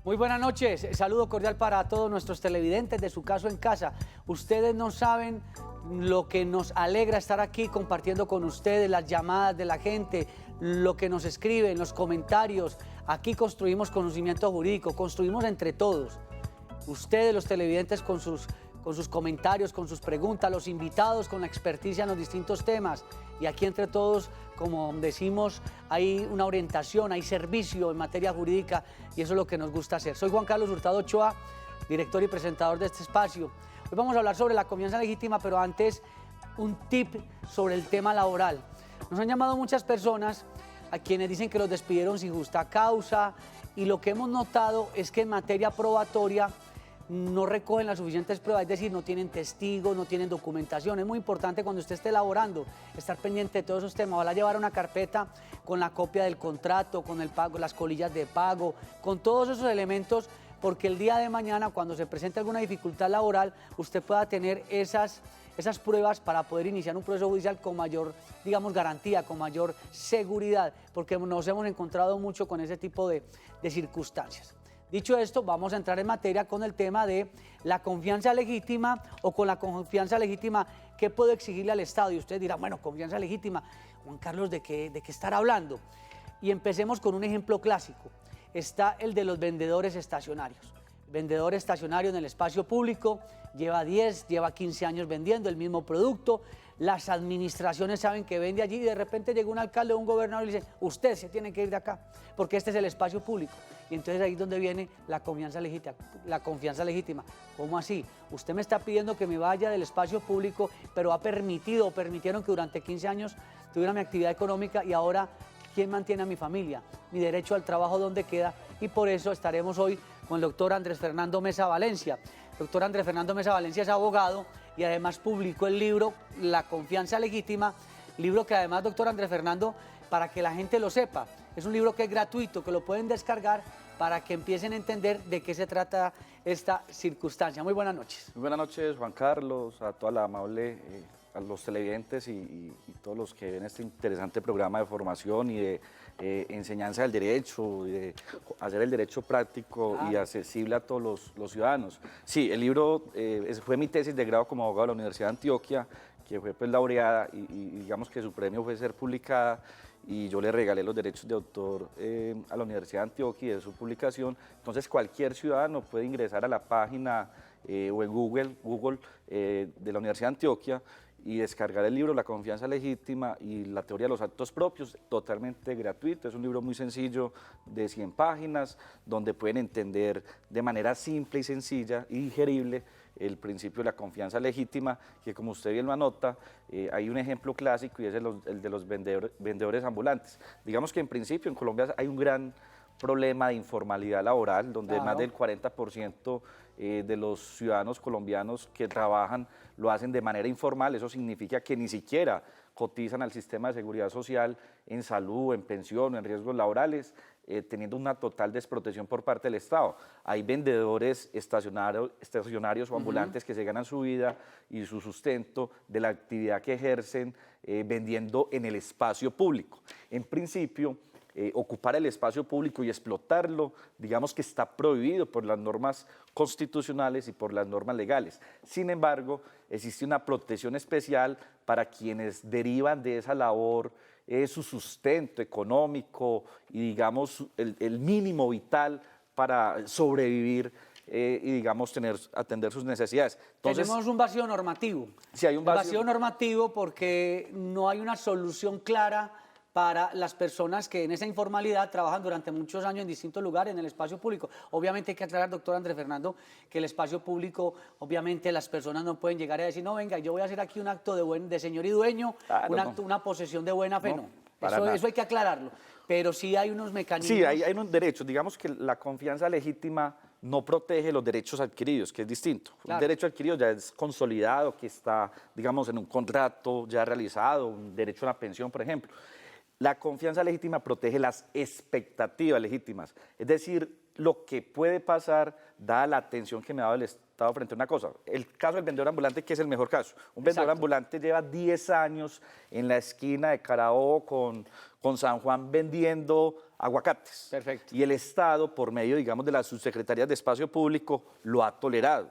Muy buenas noches, saludo cordial para todos nuestros televidentes de Su Caso en Casa. Ustedes no saben lo que nos alegra estar aquí compartiendo con ustedes, las llamadas de la gente, lo que nos escriben, los comentarios. Aquí construimos conocimiento jurídico, construimos entre todos. Ustedes, los televidentes, con sus comentarios, con sus preguntas, los invitados con la experticia en los distintos temas. Y aquí entre todos, como decimos, hay una orientación, hay servicio en materia jurídica y eso es lo que nos gusta hacer. Soy Juan Carlos Hurtado Ochoa, director y presentador de este espacio. Hoy vamos a hablar sobre la confianza legítima, pero antes un tip sobre el tema laboral. Nos han llamado muchas personas a quienes dicen que los despidieron sin justa causa y lo que hemos notado es que en materia probatoria no recogen las suficientes pruebas, es decir, no tienen testigos, no tienen documentación. Es muy importante cuando usted esté elaborando, estar pendiente de todos esos temas. Ojalá llevar una carpeta con la copia del contrato, con el pago, las colillas de pago, con todos esos elementos, porque el día de mañana, cuando se presente alguna dificultad laboral, usted pueda tener esas pruebas para poder iniciar un proceso judicial con mayor, digamos, garantía, con mayor seguridad, porque nos hemos encontrado mucho con ese tipo de circunstancias. Dicho esto, vamos a entrar en materia con el tema de la confianza legítima o con la confianza legítima, ¿qué puedo exigirle al Estado? Y usted dirá, bueno, confianza legítima, Juan Carlos, ¿de qué estar hablando? Y empecemos con un ejemplo clásico. Está el de los vendedores estacionarios. Vendedor estacionario en el espacio público, lleva 10, lleva 15 años vendiendo el mismo producto, las administraciones saben que vende allí y de repente llega un alcalde o un gobernador y le dice, usted se tiene que ir de acá, porque este es el espacio público. Y entonces ahí es donde viene la confianza legítima. ¿Cómo así? Usted me está pidiendo que me vaya del espacio público, pero ha permitido o permitieron que durante 15 años tuviera mi actividad económica y ahora, ¿quién mantiene a mi familia? Mi derecho al trabajo, ¿dónde queda? Y por eso estaremos hoy con el doctor Andrés Fernando Mesa Valencia. El doctor Andrés Fernando Mesa Valencia es abogado y además publicó el libro La Confianza Legítima, libro que además, doctor Andrés Fernando, para que la gente lo sepa, es un libro que es gratuito, que lo pueden descargar para que empiecen a entender de qué se trata esta circunstancia. Muy buenas noches. Muy buenas noches, Juan Carlos, a toda la amable, a los televidentes y todos los que ven este interesante programa de formación y de enseñanza del derecho, y de hacer el derecho práctico y accesible a todos los ciudadanos. Sí, el libro fue mi tesis de grado como abogado de la Universidad de Antioquia, que fue pues laureada y digamos que su premio fue ser publicada y yo le regalé los derechos de autor a la Universidad de Antioquia y de su publicación. Entonces cualquier ciudadano puede ingresar a la página o en Google de la Universidad de Antioquia y descargar el libro La Confianza Legítima y la Teoría de los Actos Propios, totalmente gratuito. Es un libro muy sencillo de 100 páginas, donde pueden entender de manera simple y sencilla y digerible el principio de la confianza legítima, que como usted bien lo anota, hay un ejemplo clásico y es el de los vendedores ambulantes. Digamos que en principio en Colombia hay un gran problema de informalidad laboral, donde más del 40% de los ciudadanos colombianos que trabajan lo hacen de manera informal. Eso significa que ni siquiera cotizan al sistema de seguridad social en salud, en pensión, en riesgos laborales, teniendo una total desprotección por parte del Estado. Hay vendedores estacionarios o ambulantes que se ganan su vida y su sustento de la actividad que ejercen vendiendo en el espacio público. En principio, ocupar el espacio público y explotarlo, digamos que está prohibido por las normas constitucionales y por las normas legales. Sin embargo, existe una protección especial para quienes derivan de esa labor su sustento económico y, digamos, el mínimo vital para sobrevivir y, digamos, atender sus necesidades. Entonces, tenemos un vacío normativo. Sí, hay un vacío normativo porque no hay una solución clara para las personas que en esa informalidad trabajan durante muchos años en distintos lugares en el espacio público. Obviamente hay que aclarar, doctor Andrés Fernando, que el espacio público, obviamente las personas no pueden llegar a decir, no, venga, yo voy a hacer aquí un acto de señor y dueño, una posesión de buena fe, no. Eso hay que aclararlo. Pero sí hay unos mecanismos. Sí, hay unos derechos. Digamos que la confianza legítima no protege los derechos adquiridos, que es distinto. Claro. Un derecho adquirido ya es consolidado, que está, digamos, en un contrato ya realizado, un derecho a la pensión, por ejemplo. La confianza legítima protege las expectativas legítimas, es decir, lo que puede pasar dada la atención que me ha dado el Estado frente a una cosa. El caso del vendedor ambulante, que es el mejor caso. Un vendedor ambulante lleva 10 años en la esquina de Carabobo con San Juan vendiendo aguacates. Perfecto. Y el Estado, por medio, digamos, de las subsecretarías de Espacio Público, lo ha tolerado.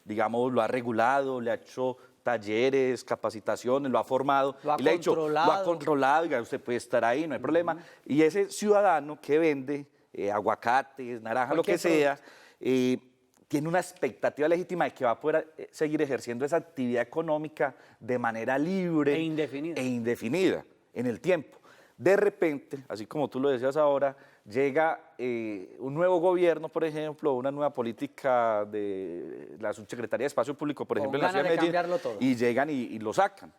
Digamos, lo ha regulado, le ha hecho talleres, capacitaciones, lo ha formado. Lo ha y le ha dicho, lo ha controlado. controlado, diga, usted puede estar ahí, no hay problema. Y ese ciudadano que vende aguacates, naranja, lo que Cualquier sea, tiene una expectativa legítima de que va a poder seguir ejerciendo esa actividad económica de manera libre E indefinida. e indefinida en el tiempo. De repente, así como tú lo decías ahora, llega un nuevo gobierno, por ejemplo, una nueva política de la Subsecretaría de Espacio Público, por Con ejemplo, en la ganas ciudad de de Medellín, cambiarlo todo. y llegan y lo sacan.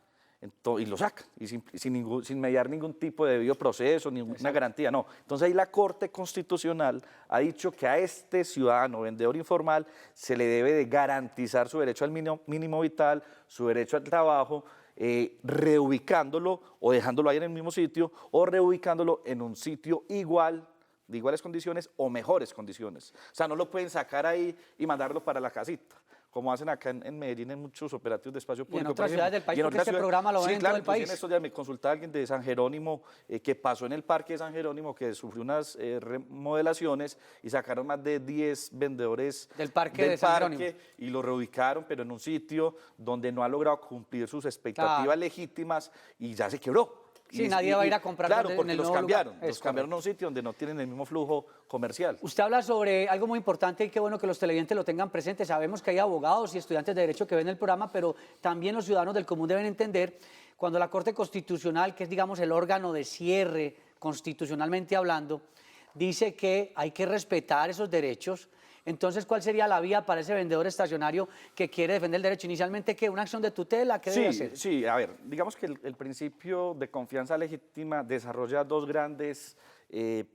Y sin mediar ningún tipo de debido proceso, ninguna garantía, no. Entonces ahí la Corte Constitucional ha dicho que a este ciudadano vendedor informal se le debe de garantizar su derecho al mínimo vital, su derecho al trabajo, reubicándolo o dejándolo ahí en el mismo sitio o reubicándolo en un sitio igual, de iguales condiciones o mejores condiciones. O sea, no lo pueden sacar ahí y mandarlo para la casita, como hacen acá en Medellín en muchos operativos de espacio público. en otras por ciudades ejemplo. del país, Y en porque otras este programa lo ven en todo el inclusive país. en estos días me consultaba alguien de San Jerónimo que pasó en el parque de San Jerónimo, que sufrió unas remodelaciones y sacaron más de 10 vendedores Del parque de San Jerónimo. y lo reubicaron, pero en un sitio donde no ha logrado cumplir sus expectativas Claro. legítimas y ya se quebró. Sí, nadie va a ir a comprar Claro, en porque el los nuevo lugar. cambiaron. Los Es cambiaron a un sitio donde no tienen el mismo flujo comercial. Usted habla sobre algo muy importante y qué bueno que los televidentes lo tengan presente. Sabemos que hay abogados y estudiantes de Derecho que ven el programa, pero también los ciudadanos del común deben entender cuando la Corte Constitucional, que es, digamos, el órgano de cierre constitucionalmente hablando, dice que hay que respetar esos derechos. Entonces, ¿cuál sería la vía para ese vendedor estacionario que quiere defender el derecho? Inicialmente, ¿qué? ¿Una acción de tutela? ¿Qué debe hacer? Sí, a ver, digamos que el principio de confianza legítima desarrolla dos grandes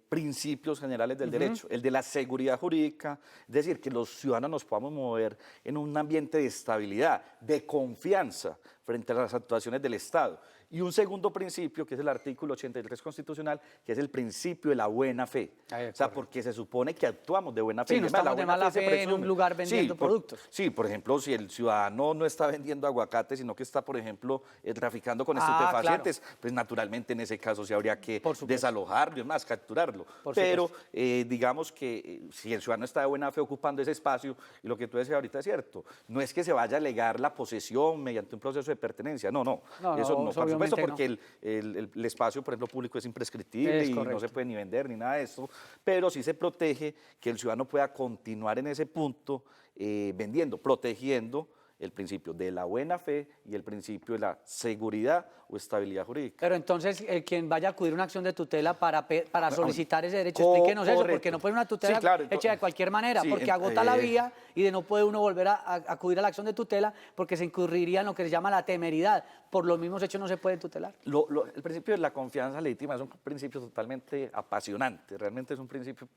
principios generales del derecho. El de la seguridad jurídica, es decir, que los ciudadanos nos podamos mover en un ambiente de estabilidad, de confianza frente a las actuaciones del Estado. Y un segundo principio, que es el artículo 83 constitucional, que es el principio de la buena fe. O sea, porque se supone que actuamos de buena fe. Sí, no Además, estamos de mala se fe en presume. un lugar vendiendo productos. Sí, por ejemplo, si el ciudadano no está vendiendo aguacate, sino que está, por ejemplo, traficando con estupefacientes, pues naturalmente en ese caso sí habría que desalojarlo y más, capturarlo. Pero digamos que si el ciudadano está de buena fe ocupando ese espacio, y lo que tú decías ahorita es cierto, no es que se vaya a alegar la posesión mediante un proceso de pertenencia, no, eso no, por supuesto, porque el espacio, por ejemplo, público es imprescriptible y no se puede ni vender ni nada de eso, pero sí se protege que el ciudadano pueda continuar en ese punto vendiendo, protegiendo el principio de la buena fe y el principio de la seguridad o estabilidad jurídica. Pero entonces, quien vaya a acudir a una acción de tutela para solicitar ese derecho, explíquenos eso, porque no puede una tutela hecha de cualquier manera, porque agota la vía y no puede uno volver a acudir a la acción de tutela porque se incurriría en lo que se llama la temeridad. Por los mismos hechos no se puede tutelar. El principio de la confianza legítima es un principio totalmente apasionante, realmente es un principio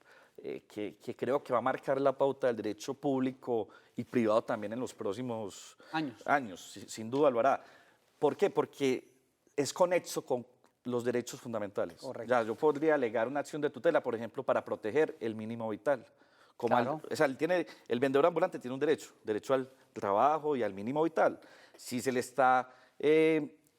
que creo que va a marcar la pauta del derecho público y privado también en los próximos años. Sin duda lo hará. ¿Por qué? Porque es conexo con los derechos fundamentales. Correcto. Ya, yo podría alegar una acción de tutela, por ejemplo, para proteger el mínimo vital. Claro. El vendedor ambulante tiene un derecho al trabajo y al mínimo vital. Si se le está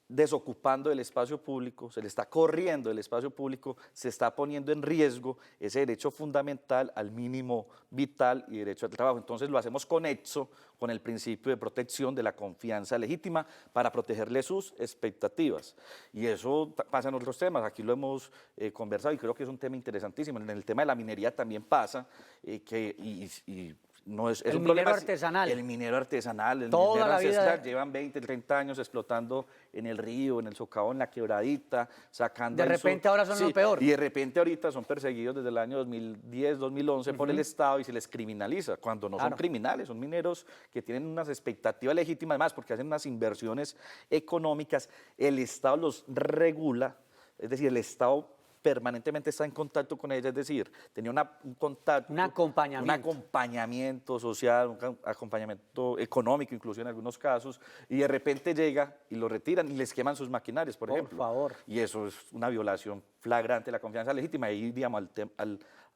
desocupando del espacio público, se le está corriendo del espacio público, se está poniendo en riesgo ese derecho fundamental al mínimo vital y derecho al trabajo. Entonces lo hacemos conexo con el principio de protección de la confianza legítima para protegerle sus expectativas. Y eso pasa en otros temas, aquí lo hemos conversado y creo que es un tema interesantísimo. En el tema de la minería también pasa no es el un minero problema artesanal. El minero artesanal, el Toda minero la ancestral, vida. llevan 20, 30 años explotando en el río, en el socavón, en la quebradita, sacando... De repente ahora son lo peor. Y de repente ahorita son perseguidos desde el año 2010, 2011 por el Estado y se les criminaliza, cuando no son criminales, son mineros que tienen unas expectativas legítimas, además porque hacen unas inversiones económicas, el Estado los regula, es decir, el Estado permanentemente está en contacto con ella, es decir, tenía un contacto, un acompañamiento social, un acompañamiento económico, incluso en algunos casos, y de repente llega y lo retiran y les queman sus maquinarias, por ejemplo. Por favor. Y eso es una violación flagrante de la confianza legítima. Y digamos, a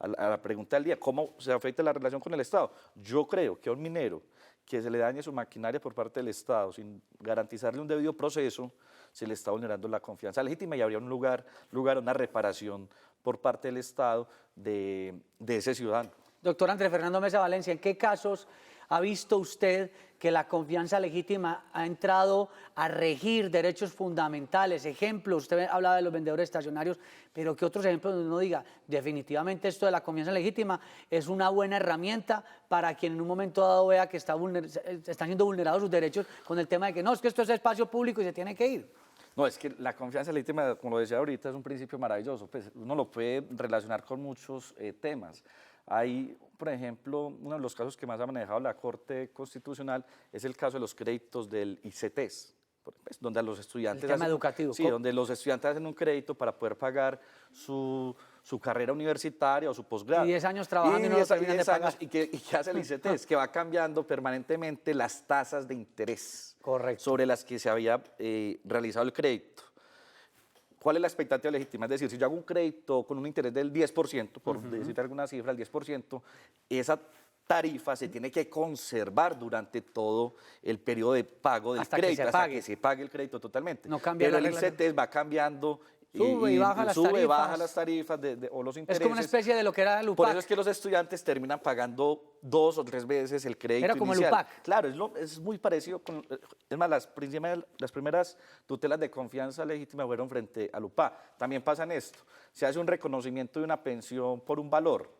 la pregunta del día, ¿cómo se afecta la relación con el Estado? Yo creo que a un minero que se le dañe su maquinaria por parte del Estado sin garantizarle un debido proceso, se le está vulnerando la confianza legítima y habría un lugar, una reparación por parte del Estado de ese ciudadano. Doctor Andrés Fernando Mesa Valencia, ¿en qué casos ha visto usted que la confianza legítima ha entrado a regir derechos fundamentales? Ejemplos, usted hablaba de los vendedores estacionarios, pero ¿qué otros ejemplos donde uno diga, definitivamente esto de la confianza legítima es una buena herramienta para quien en un momento dado vea que están siendo vulnerados sus derechos con el tema de que no, es que esto es espacio público y se tiene que ir? No, es que la confianza legítima, como lo decía ahorita, es un principio maravilloso. Pues uno lo puede relacionar con muchos temas. Hay, por ejemplo, uno de los casos que más ha manejado la Corte Constitucional es el caso de los créditos del ICETEX, pues, donde a los estudiantes... El tema educativo. Sí, donde los estudiantes hacen un crédito para poder pagar su carrera universitaria o su posgrado. Y 10 años trabajando y no lo terminan de pagar. ¿Y qué hace el ICETEX? Que va cambiando permanentemente las tasas de interés. Correcto. Sobre las que se había realizado el crédito. ¿Cuál es la expectativa legítima? Es decir, si yo hago un crédito con un interés del 10%, por decirte alguna cifra, el 10%, esa tarifa se tiene que conservar durante todo el periodo de pago del crédito, hasta que se pague el crédito totalmente. No cambia Pero la el regla. ICETEX va cambiando. Sube y baja las tarifas. Baja las tarifas o los intereses. Es como una especie de lo que era el UPAC. Por eso es que los estudiantes terminan pagando 2 o 3 veces el crédito Era como inicial. el UPAC. Claro, es muy parecido con... Es más, las primeras tutelas de confianza legítima fueron frente al UPAC. También pasa en esto. Se hace un reconocimiento de una pensión por un valor.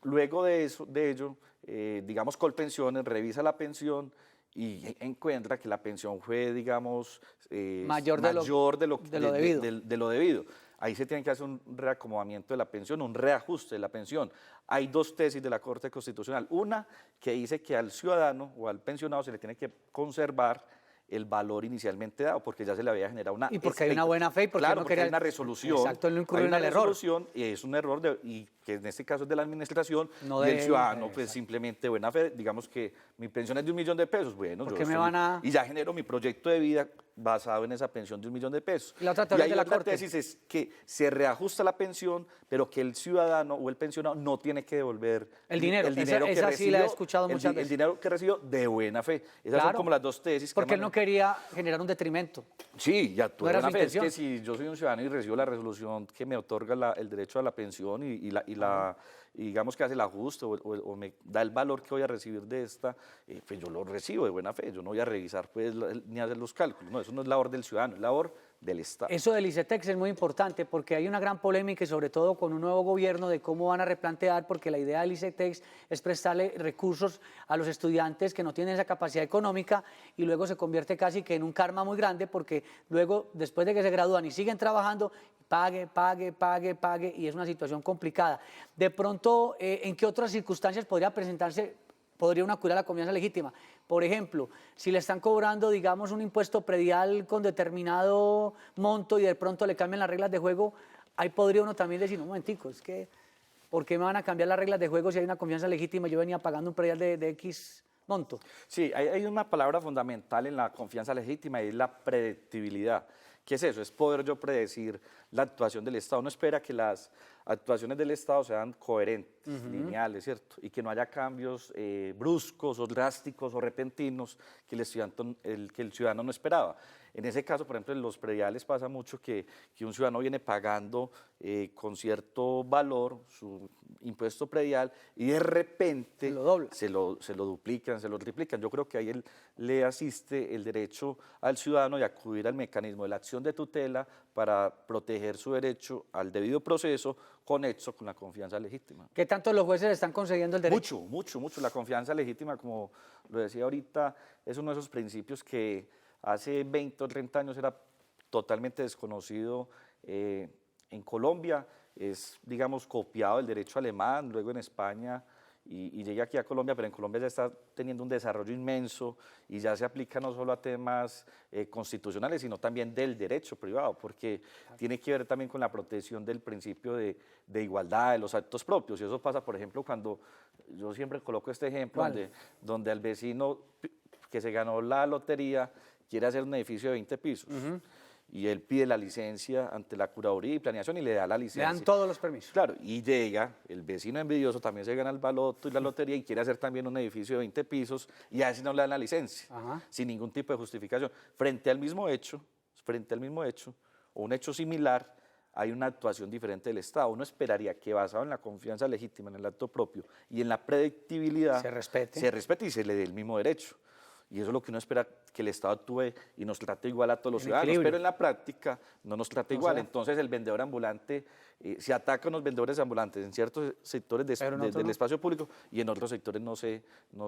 Luego de ello, digamos, Colpensiones revisa la pensión y encuentra que la pensión fue, digamos, mayor de lo debido. Ahí se tiene que hacer un reacomodamiento de la pensión, un reajuste de la pensión. Hay 2 tesis de la Corte Constitucional. Una que dice que al ciudadano o al pensionado se le tiene que conservar el valor inicialmente dado, porque ya se le había generado una... Y porque hay una buena fe y porque claro, no porque quería... hay una resolución. Exacto, él no incurrió hay una en el error. resolución y es un error, y que en este caso es de la administración, No y el de- ciudadano, pues exacto. simplemente buena fe, digamos que mi pensión es de $1.000.000, bueno, ¿Por yo qué me estoy- van a...? Y ya genero mi proyecto de vida basado en esa pensión de $1.000.000. Y la otra teoría ahí de la otra Corte. tesis es que se reajusta la pensión, pero que el ciudadano o el pensionado no tiene que devolver El dinero. Esa sí la he escuchado muchas veces. El dinero que recibió de buena fe. Esas son Claro, como las 2 tesis. Porque él no quería generar un detrimento. Sí, ya tú No era buena su fe. Es que intención. si yo soy un ciudadano y recibo la resolución que me otorga el derecho a la pensión y digamos que hace el ajuste o me da el valor que voy a recibir de esta, pues yo lo recibo de buena fe. Yo no voy a revisar pues ni hacer los cálculos. No, eso no es labor del ciudadano, es labor del Estado. Eso del ICETEX es muy importante porque hay una gran polémica y sobre todo con un nuevo gobierno de cómo van a replantear, porque la idea del ICETEX es prestarle recursos a los estudiantes que no tienen esa capacidad económica y luego se convierte casi que en un karma muy grande porque luego, después de que se gradúan y siguen trabajando, pague y es una situación complicada. De pronto, ¿en qué otras circunstancias podría una curar la confianza legítima? Por ejemplo, si le están cobrando, digamos, un impuesto predial con determinado monto y de pronto le cambian las reglas de juego, ahí podría uno también decir, un momentico, es que, ¿por qué me van a cambiar las reglas de juego si hay una confianza legítima? Yo venía pagando un predial de X monto. Sí, hay una palabra fundamental en la confianza legítima y es la predictibilidad. ¿Qué es eso? Es poder yo predecir la actuación del Estado. Uno espera que las actuaciones del Estado sean coherentes, lineales, ¿cierto? Y que no haya cambios bruscos o drásticos o repentinos que el ciudadano no esperaba. En ese caso, por ejemplo, en los prediales pasa mucho que un ciudadano viene pagando con cierto valor su impuesto predial y de repente se lo duplican, se lo triplican. Yo creo que ahí le asiste el derecho al ciudadano de acudir al mecanismo de la acción de tutela para proteger su derecho al debido proceso conexo con la confianza legítima. ¿Qué tanto los jueces están concediendo el derecho? Mucho. La confianza legítima, como lo decía ahorita, es uno de esos principios que hace 20 o 30 años era totalmente desconocido en Colombia. Es, digamos, copiado del derecho alemán, luego en España y llega aquí a Colombia, pero en Colombia ya está teniendo un desarrollo inmenso y ya se aplica no solo a temas constitucionales, sino también del derecho privado, porque tiene que ver también con la protección del principio de igualdad, de los actos propios. Y eso pasa, por ejemplo, cuando yo siempre coloco este ejemplo, donde al vecino que se ganó la lotería quiere hacer un edificio de 20 pisos. Y él pide la licencia ante la Curaduría y Planeación y le da la licencia. Le dan todos los permisos. Claro, y llega, el vecino envidioso también se gana el baloto y la lotería y quiere hacer también un edificio de 20 pisos y a ese no le dan la licencia, sin ningún tipo de justificación. Frente al mismo hecho, o un hecho similar, hay una actuación diferente del Estado. Uno esperaría que basado en la confianza legítima en el acto propio y en la predictibilidad Se respete. se respete y se le dé el mismo derecho. Y eso es lo que uno espera, que el Estado actúe y nos trate igual a todos los En ciudadanos, equilibrio. pero en la práctica no nos trata No igual. se da. Entonces el vendedor ambulante, se atacan los vendedores ambulantes en ciertos sectores Pero en otros del no. espacio público y en otros sectores no se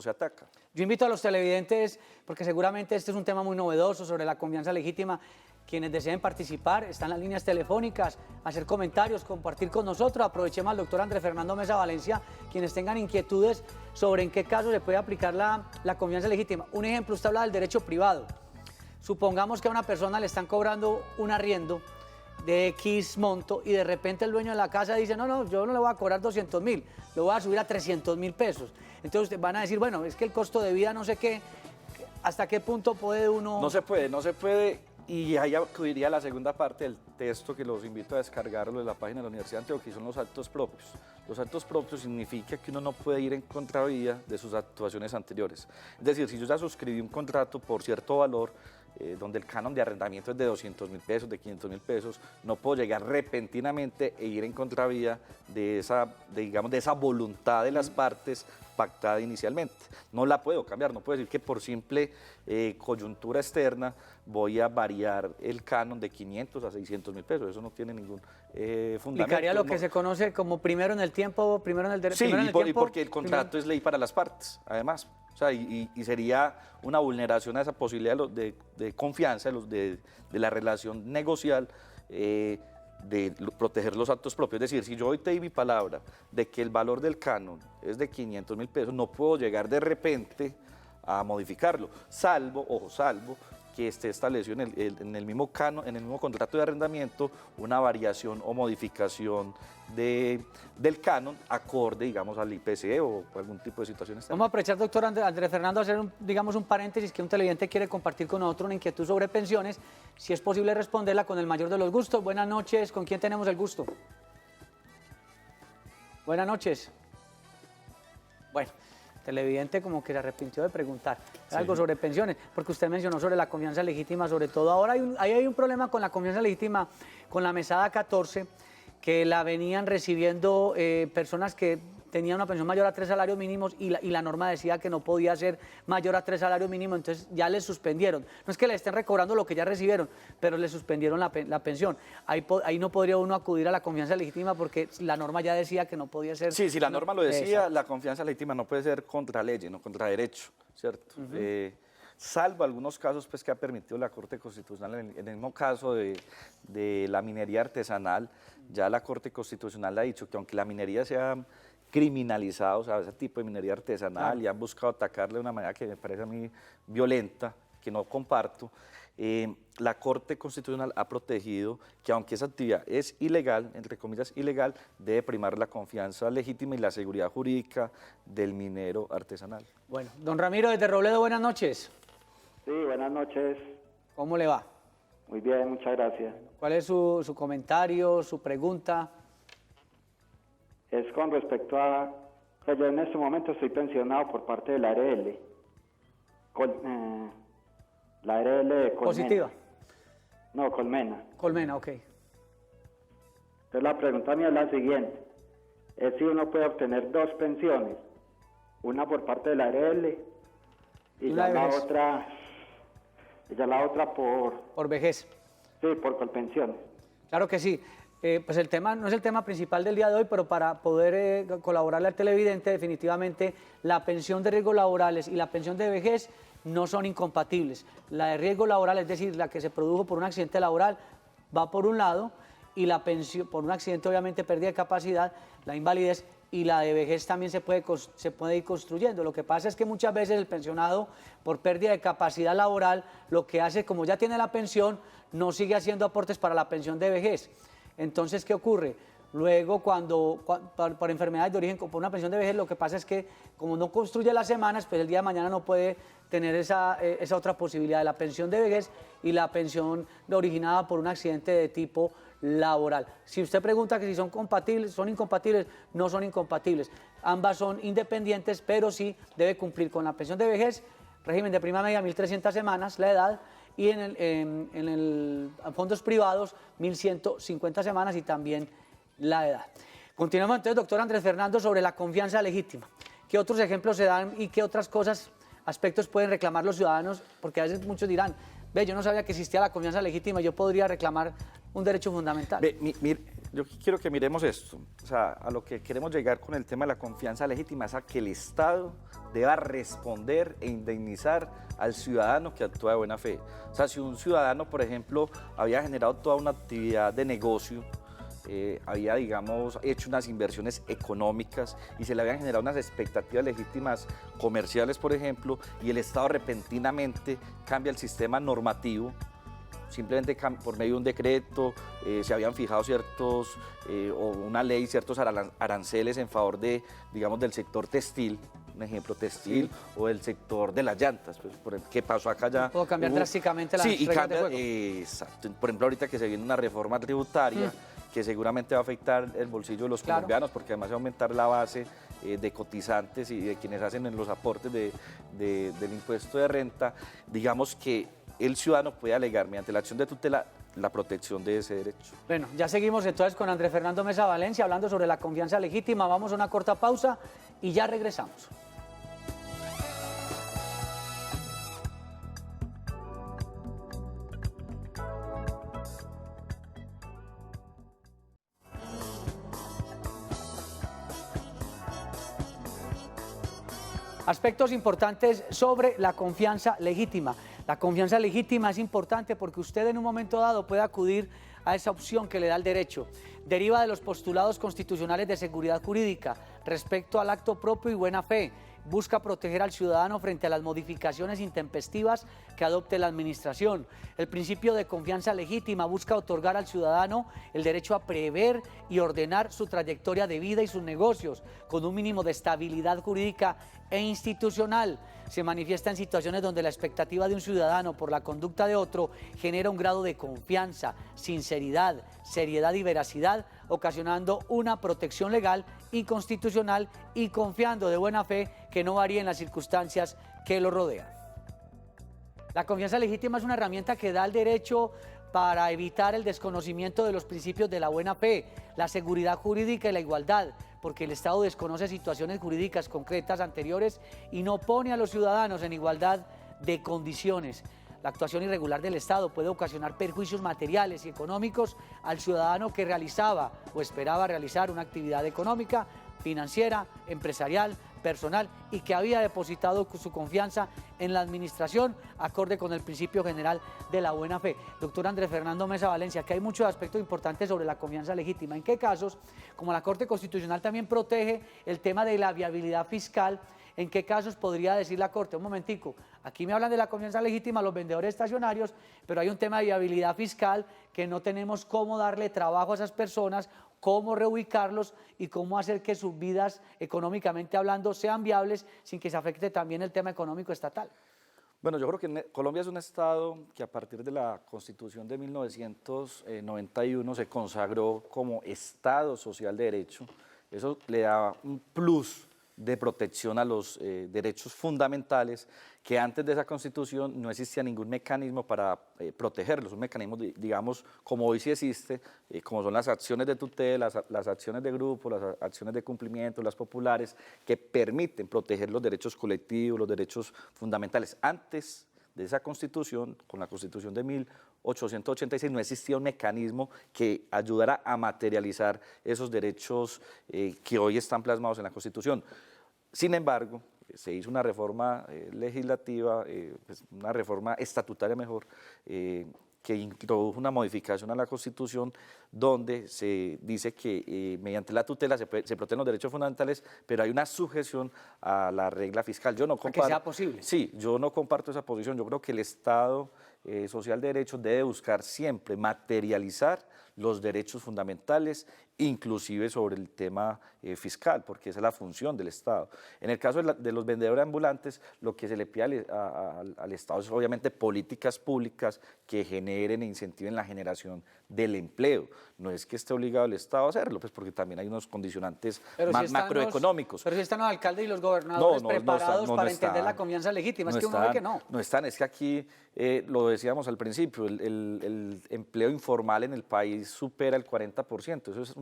ataca. Yo invito a los televidentes, porque seguramente este es un tema muy novedoso sobre la confianza legítima. Quienes deseen participar, están las líneas telefónicas, hacer comentarios, compartir con nosotros. Aprovechemos al doctor Andrés Fernando Mesa Valencia, quienes tengan inquietudes sobre en qué caso se puede aplicar la confianza legítima. Un ejemplo, usted habla del derecho privado. Supongamos que a una persona le están cobrando un arriendo de X monto y de repente el dueño de la casa dice, no, yo no le voy a cobrar 200.000, lo voy a subir a 300.000 pesos. Entonces ustedes van a decir, bueno, es que el costo de vida no sé qué, ¿hasta qué punto puede uno...? No se puede. Y ahí acudiría a la segunda parte del texto que los invito a descargarlo de la página de la Universidad de Antioquia, y son los actos propios. Los actos propios significa que uno no puede ir en contravía de sus actuaciones anteriores. Es decir, si yo ya suscribí un contrato por cierto valor, donde el canon de arrendamiento es de 200.000 pesos, de 500.000 pesos, no puedo llegar repentinamente e ir en contravía de esa voluntad de las partes pactada inicialmente. No la puedo cambiar, no puedo decir que por simple coyuntura externa voy a variar el canon de 500 a 600.000 pesos. Eso no tiene ningún fundamento. Aplicaría lo que no. se conoce como primero en el tiempo, primero en el derecho. Sí, primero en el y tiempo, porque el contrato es ley para las partes, además. O sea, y sería una vulneración a esa posibilidad de confianza, de la relación negocial, proteger los actos propios. Es decir, si yo hoy te di mi palabra de que el valor del canon es de 500.000 pesos, no puedo llegar de repente a modificarlo, salvo que esté establecido en el mismo canon, en el mismo contrato de arrendamiento, una variación o modificación del canon acorde, digamos, al IPC o algún tipo de situación externa. Vamos a aprovechar, doctor Andrés Fernando, a hacer un paréntesis, que un televidente quiere compartir con nosotros una inquietud sobre pensiones. Si es posible responderla con el mayor de los gustos. Buenas noches, ¿con quién tenemos el gusto? Buenas noches. Bueno, televidente como que se arrepintió de preguntar algo sobre pensiones, porque usted mencionó sobre la confianza legítima, sobre todo. Ahora hay un problema con la confianza legítima, con la mesada 14, que la venían recibiendo personas que tenían una pensión mayor a 3 salarios mínimos y la norma decía que no podía ser mayor a 3 salarios mínimos, entonces ya les suspendieron. No es que le estén recobrando lo que ya recibieron, pero le suspendieron la pensión. Ahí no podría uno acudir a la confianza legítima porque la norma ya decía que no podía ser... Sí, la norma lo decía, la confianza legítima no puede ser contra ley, no contra derecho, ¿cierto? Salvo algunos casos pues, que ha permitido la Corte Constitucional, en el mismo caso de la minería artesanal, ya la Corte Constitucional ha dicho que aunque la minería sea criminalizada, o sea, ese tipo de minería artesanal, y han buscado atacarle de una manera que me parece a mí violenta, que no comparto, la Corte Constitucional ha protegido que aunque esa actividad es ilegal, entre comillas ilegal, debe primar la confianza legítima y la seguridad jurídica del minero artesanal. Bueno, don Ramiro desde Robledo, buenas noches. Sí, buenas noches. ¿Cómo le va? Muy bien, muchas gracias. ¿Cuál es su comentario, su pregunta? Es con respecto a... yo en este momento estoy pensionado por parte de la ARL. La ARL de Colmena. Positiva. No, Colmena. Colmena, ok. Entonces la pregunta mía es la siguiente. Es si uno puede obtener dos pensiones. Una por parte de la ARL y La ya la vejez. otra... Y ya la otra por... Por vejez. Sí, por Colpensiones. Claro que sí. Pues el tema no es el tema principal del día de hoy, pero para poder colaborarle al televidente, definitivamente la pensión de riesgos laborales y la pensión de vejez no son incompatibles. La de riesgo laboral, es decir, la que se produjo por un accidente laboral, va por un lado, y la pensión, por un accidente obviamente pérdida de capacidad, la invalidez, y la de vejez también se puede ir construyendo. Lo que pasa es que muchas veces el pensionado, por pérdida de capacidad laboral, lo que hace, como ya tiene la pensión, no sigue haciendo aportes para la pensión de vejez. Entonces, ¿qué ocurre? Luego, por enfermedades de origen, por una pensión de vejez, lo que pasa es que, como no construye las semanas, pues el día de mañana no puede tener esa otra posibilidad de la pensión de vejez y la pensión originada por un accidente de tipo laboral. Si usted pregunta que si son compatibles, son incompatibles, no son incompatibles. Ambas son independientes, pero sí debe cumplir con la pensión de vejez, régimen de prima media 1.300 semanas, la edad, y en fondos privados 1.150 semanas y también la edad. Continuamos entonces, doctor Andrés Fernando, sobre la confianza legítima. ¿Qué otros ejemplos se dan y qué otras cosas, aspectos pueden reclamar los ciudadanos? Porque a veces muchos dirán, ve, yo no sabía que existía la confianza legítima, yo podría reclamar un derecho fundamental. Yo quiero que miremos esto, o sea, a lo que queremos llegar con el tema de la confianza legítima es a que el Estado deba responder e indemnizar al ciudadano que actúa de buena fe. O sea, si un ciudadano, por ejemplo, había generado toda una actividad de negocio, había, digamos, hecho unas inversiones económicas y se le habían generado unas expectativas legítimas comerciales, por ejemplo, y el Estado repentinamente cambia el sistema normativo, simplemente por medio de un decreto, se habían fijado ciertos, o una ley, ciertos aranceles en favor de, digamos, del sector textil, un ejemplo textil, o del sector de las llantas, pues, ¿qué pasó acá ya? Puedo cambiar drásticamente las reglas de juego. Exacto, por ejemplo, ahorita que se viene una reforma tributaria, que seguramente va a afectar el bolsillo de los colombianos, porque además va a aumentar la base de cotizantes y de quienes hacen los aportes del impuesto de renta, digamos que el ciudadano puede alegar mediante la acción de tutela la protección de ese derecho. Bueno, ya seguimos entonces con Andrés Fernando Mesa Valencia hablando sobre la confianza legítima. Vamos a una corta pausa y ya regresamos. Aspectos importantes sobre la confianza legítima. La confianza legítima es importante porque usted en un momento dado puede acudir a esa opción que le da el derecho. Deriva de los postulados constitucionales de seguridad jurídica respecto al acto propio y buena fe. Busca proteger al ciudadano frente a las modificaciones intempestivas que adopte la administración. El principio de confianza legítima busca otorgar al ciudadano el derecho a prever y ordenar su trayectoria de vida y sus negocios con un mínimo de estabilidad jurídica e institucional. Se manifiesta en situaciones donde la expectativa de un ciudadano por la conducta de otro genera un grado de confianza, sinceridad, seriedad y veracidad, ocasionando una protección legal y constitucional y confiando de buena fe que no varíen las circunstancias que lo rodean. La confianza legítima es una herramienta que da el derecho para evitar el desconocimiento de los principios de la buena fe, la seguridad jurídica y la igualdad, porque el Estado desconoce situaciones jurídicas concretas anteriores y no pone a los ciudadanos en igualdad de condiciones. La actuación irregular del Estado puede ocasionar perjuicios materiales y económicos al ciudadano que realizaba o esperaba realizar una actividad económica, financiera, empresarial, personal y que había depositado su confianza en la administración acorde con el principio general de la buena fe. Doctor Andrés Fernando Mesa Valencia, que hay muchos aspectos importantes sobre la confianza legítima. ¿En qué casos, como la Corte Constitucional también protege el tema de la viabilidad fiscal, en qué casos podría decir la Corte? Un momentico, aquí me hablan de la confianza legítima los vendedores estacionarios, pero hay un tema de viabilidad fiscal que no tenemos cómo darle trabajo a esas personas, cómo reubicarlos y cómo hacer que sus vidas, económicamente hablando, sean viables sin que se afecte también el tema económico estatal. Bueno, yo creo que Colombia es un estado que a partir de la Constitución de 1991 se consagró como Estado Social de Derecho. Eso le da un plus de protección a los derechos fundamentales, que antes de esa Constitución no existía ningún mecanismo para protegerlos, un mecanismo, digamos, como hoy sí existe, como son las acciones de tutela, las acciones de grupo, las acciones de cumplimiento, las populares, que permiten proteger los derechos colectivos, los derechos fundamentales. Antes de esa Constitución, con la Constitución de 1886, no existía un mecanismo que ayudara a materializar esos derechos que hoy están plasmados en la Constitución. Sin embargo, se hizo una reforma legislativa, pues una reforma estatutaria mejor, que introdujo una modificación a la Constitución donde se dice que mediante la tutela se protegen los derechos fundamentales, pero hay una sujeción a la regla fiscal. Yo no comparto, que sea posible. Sí, yo no comparto esa posición. Yo creo que el Estado social de derecho debe buscar siempre materializar los derechos fundamentales, inclusive sobre el tema fiscal, porque esa es la función del Estado. En el caso de los vendedores ambulantes, lo que se le pide al Estado es obviamente políticas públicas que generen e incentiven la generación del empleo. No es que esté obligado el Estado a hacerlo, pues porque también hay unos condicionantes macroeconómicos. Pero si están los alcaldes y los gobernadores preparados para entender la están. confianza legítima, No es que uno están, ve que no. No están, es que aquí, lo decíamos al principio, el empleo informal en el país supera el 40%. Eso es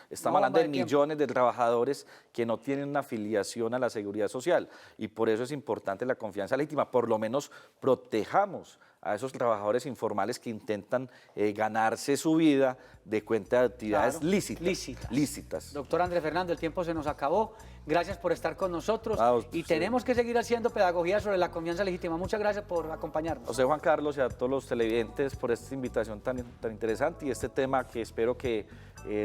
estamos hablando de millones de trabajadores que no tienen una afiliación a la seguridad social y por eso es importante la confianza legítima. Por lo menos protejamos a esos trabajadores informales que intentan ganarse su vida de cuenta de actividades lícitas. Doctor Andrés Fernando, el tiempo se nos acabó. Gracias por estar con nosotros y sí. tenemos que seguir haciendo pedagogía sobre la confianza legítima. Muchas gracias por acompañarnos. José Juan Carlos y a todos los televidentes por esta invitación tan interesante y este tema que espero que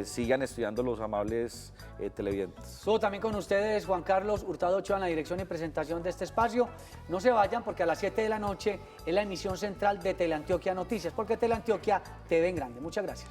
sigan estudiando los amables televidentes. Estuvo también con ustedes Juan Carlos Hurtado Ochoa en la dirección y presentación de este espacio. No se vayan porque a las 7 de la noche es la emisión central de Teleantioquia Noticias, porque Teleantioquia te ve en grande. Muchas gracias.